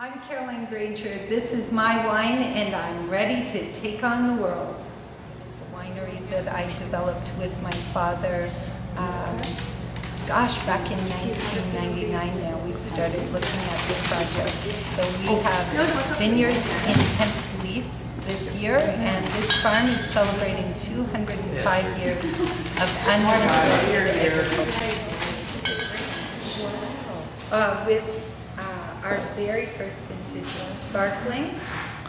I'm Caroline Granger. This is my wine, and I'm ready to take on the world. It's a winery that I developed with my father. Back in 1999 now, we started looking at the project. So we have vineyards in 10th Leaf this year, and this farm is celebrating 205 years of uninterrupted agriculture. With our very first vintage of sparkling.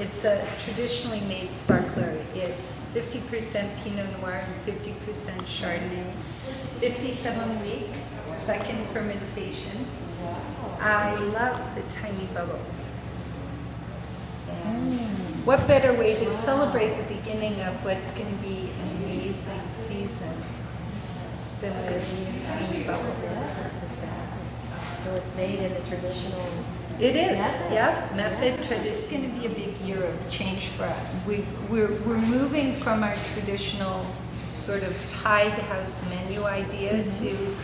It's a traditionally made sparkler. It's 50% Pinot Noir and 50% Chardonnay. 57-week, second fermentation. I love the tiny bubbles. And what better way to celebrate the beginning of what's going to be an amazing season than with tiny bubbles? So it's made in the traditional. It is, method. This is going to be a big year of change for us. We're moving from our traditional sort of tied house menu idea to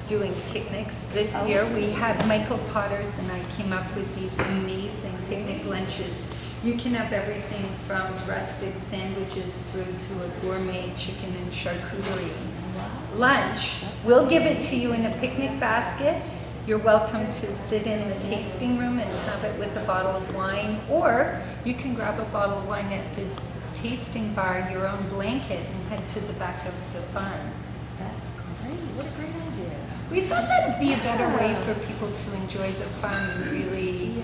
doing picnics. This year we had Michael Potter's, and I came up with these amazing picnic lunches. You can have everything from rustic sandwiches through to a gourmet chicken and charcuterie lunch. We'll give it to you in a picnic basket. You're welcome to sit in the tasting room and have it with a bottle of wine, or you can grab a bottle of wine at the tasting bar, your own blanket, and head to the back of the farm. That's great. What a great idea. We thought that would be a better way for people to enjoy the farm and really,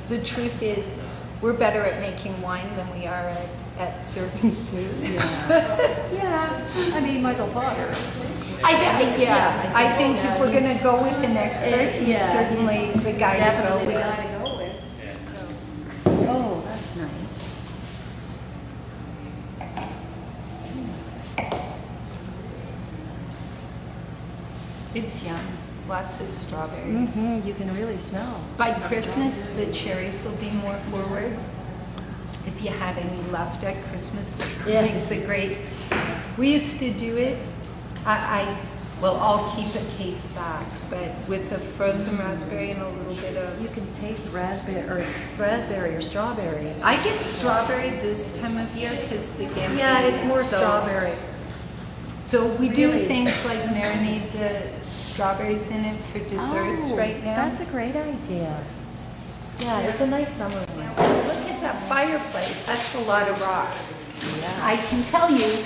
the truth is, we're better at making wine than we are at serving food. I mean, Michael Potter. I think if we're going to go with an expert, he's certainly the guy to go with. Oh, that's nice. It's yum. Lots of strawberries. You can really smell. By Christmas, the cherries will be more forward. If you had any left at Christmas, it makes it great. We used to do it. I'll keep a case back, but with the frozen raspberry and a little bit of. You can taste raspberry or strawberry. I get strawberry this time of year because the gambling. Yeah, it's more strawberry. So we do things like marinate the strawberries in it for desserts right now. That's a great idea. Yeah, it's a nice summer one. Look at that fireplace. That's a lot of rocks. Yeah. I can tell you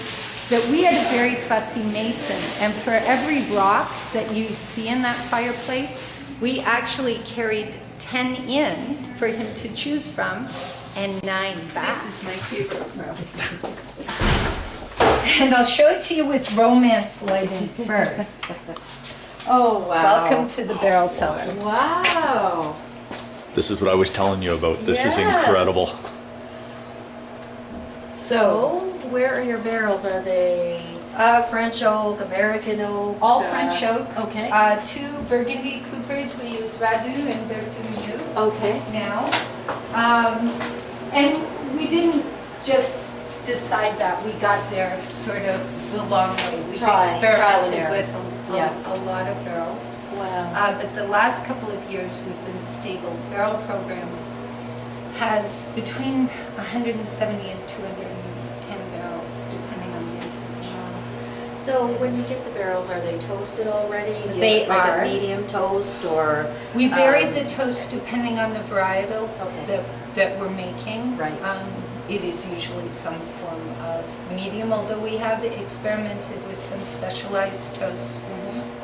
that we had a very fussy mason, and for every rock that you see in that fireplace, we actually carried 10 in for him to choose from and 9 back. This is my favorite room. And I'll show it to you with romance lighting first. Oh, wow. Welcome to the barrel cellar. Wow. This is what I was telling you about. This is incredible. So, where are your barrels? Are they French oak, American oak? All French oak. Okay. 2 Burgundy coopers. We use Rabu and Bertamieux. Okay. Now. And we didn't just decide that. We got there sort of the long way. We've experimented with a lot of barrels. Wow. But the last couple of years we've been stable. Barrel program has between 170 and 210 barrels, depending on vintage. So when you get the barrels, are they toasted already? Do you They like are. a medium toast or? We varied the toast depending on the varietal that we're making. Right. It is usually some form of medium, although we have experimented with some specialized toasts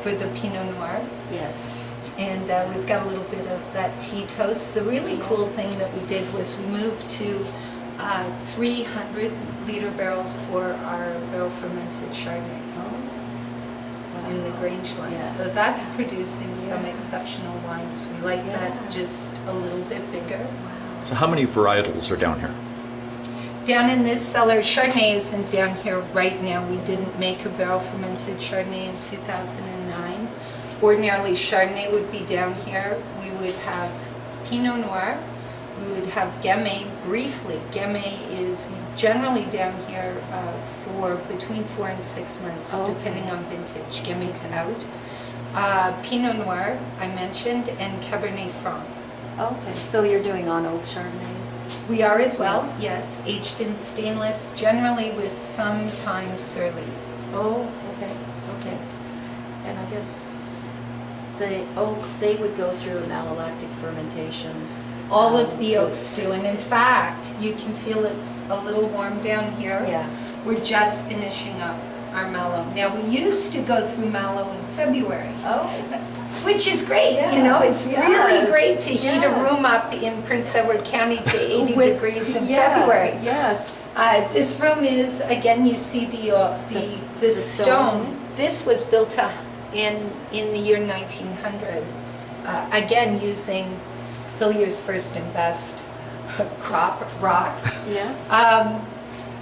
for the Pinot Noir. Yes. And we've got a little bit of that tea toast. The really cool thing that we did was we moved to 300-liter barrels for our barrel fermented Chardonnay in the Grange line. Yeah. So that's producing some exceptional wines. We like that just a little bit bigger. So how many varietals are down here? Down in this cellar, Chardonnay isn't down here right now. We didn't make a barrel fermented Chardonnay in 2009. Ordinarily, Chardonnay would be down here. We would have Pinot Noir. We would have Gamay briefly. Gamay is generally down here for between 4 and 6 months, depending on vintage. Gamay's out. Pinot Noir, I mentioned, and Cabernet Franc. Okay, so you're doing on oak Chardonnays? We are as well, Yes. yes, aged in stainless, generally with sometimes surly. Oh, okay, okay. And I guess the oak, they would go through a malolactic fermentation. All of the for- oaks do, and in fact, you can feel it's a little warm down here. Yeah. We're just finishing up our mallow. Now, we used to go through mallow in February, Oh, which is great, Yeah, you know, it's yeah, really great to heat a yeah. room up in Prince Edward County to 80 With- degrees in yeah, February. Yes. This room is, again, you see the The stone. stone. This was built in the year 1900, again, using Hillier's first and best crop rocks. Yes.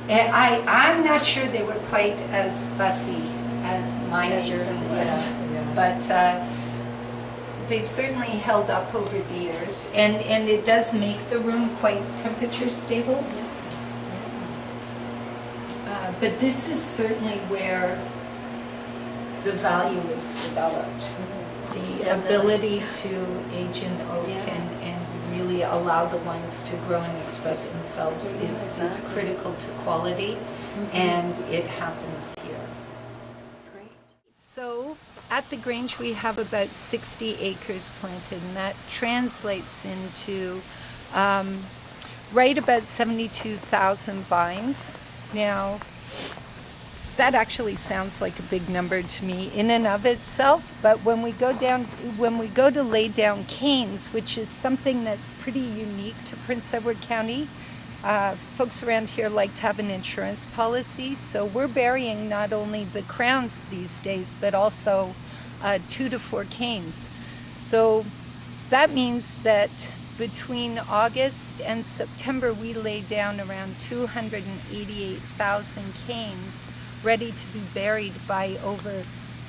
And I'm not sure they were quite as fussy as my As your- mason was, yeah. but they've certainly held up over the years, and it does make the room quite temperature stable. But this is certainly where the value is developed. The Definitely. ability to age in oak Yeah. and really allow the wines to grow and express themselves Yeah, is exactly. critical to quality, and it happens here. Great. So at the Grange, we have about 60 acres planted, and that translates into right about 72,000 vines. Now, that actually sounds like a big number to me in and of itself, but when we go to lay down canes, which is something that's pretty unique to Prince Edward County, folks around here like to have an insurance policy, so we're burying not only the crowns these days, but also 2 to 4 canes. So that means that between August and September, we lay down around 288,000 canes ready to be buried by over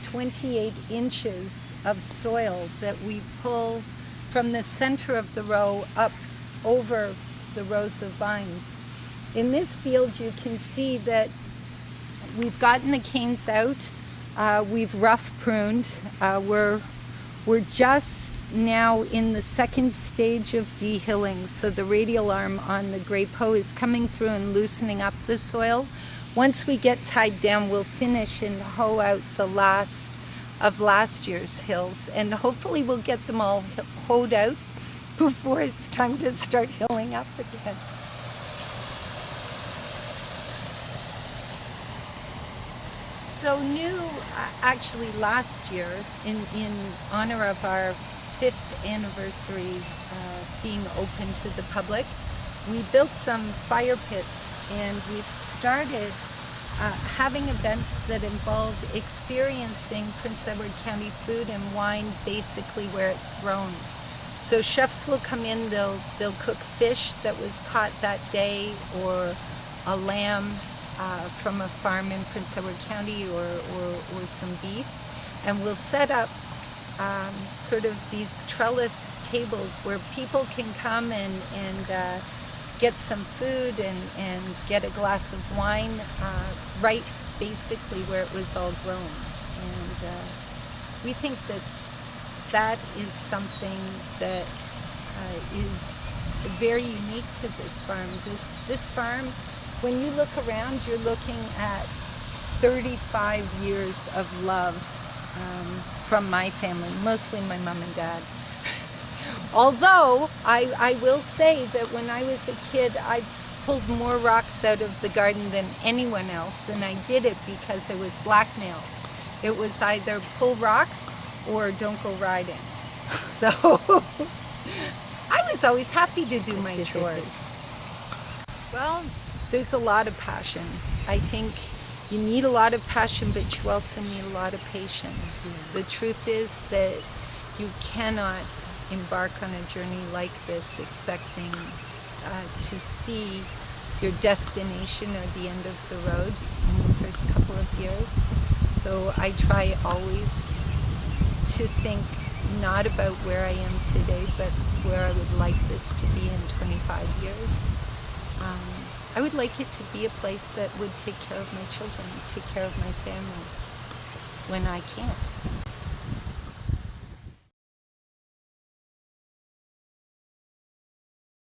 28 inches of soil that we pull from the center of the row up over the rows of vines. In this field, you can see that we've gotten the canes out. We've rough pruned. We're just now in the second stage of dehilling. So the radial arm on the grape hoe is coming through and loosening up the soil. Once we get tied down, we'll finish and hoe out the last of last year's hills, and hopefully we'll get them all hoed out before it's time to start hilling up again. So new, actually last year, in honor of our 5th anniversary being open to the public, we built some fire pits, and we've started having events that involve experiencing Prince Edward County food and wine basically where it's grown. So chefs will come in, they'll cook fish that was caught that day, or a lamb from a farm in Prince Edward County, or some beef, and we'll set up sort of these trellis tables where people can come and get some food and get a glass of wine right basically where it was all grown. And we think that is something that is very unique to this farm. This farm, when you look around, you're looking at 35 years of love from my family, mostly my mom and dad. Although, I will say that when I was a kid, I pulled more rocks out of the garden than anyone else, and I did it because it was blackmail. It was either pull rocks or don't go riding. So I was always happy to do my chores. Well, there's a lot of passion. I think you need a lot of passion, but you also need a lot of patience. Mm-hmm. The truth is that you cannot embark on a journey like this expecting to see your destination or the end of the road in the first couple of years. So I try always to think not about where I am today, but where I would like this to be in 25 years. I would like it to be a place that would take care of my children, take care of my family when I can't.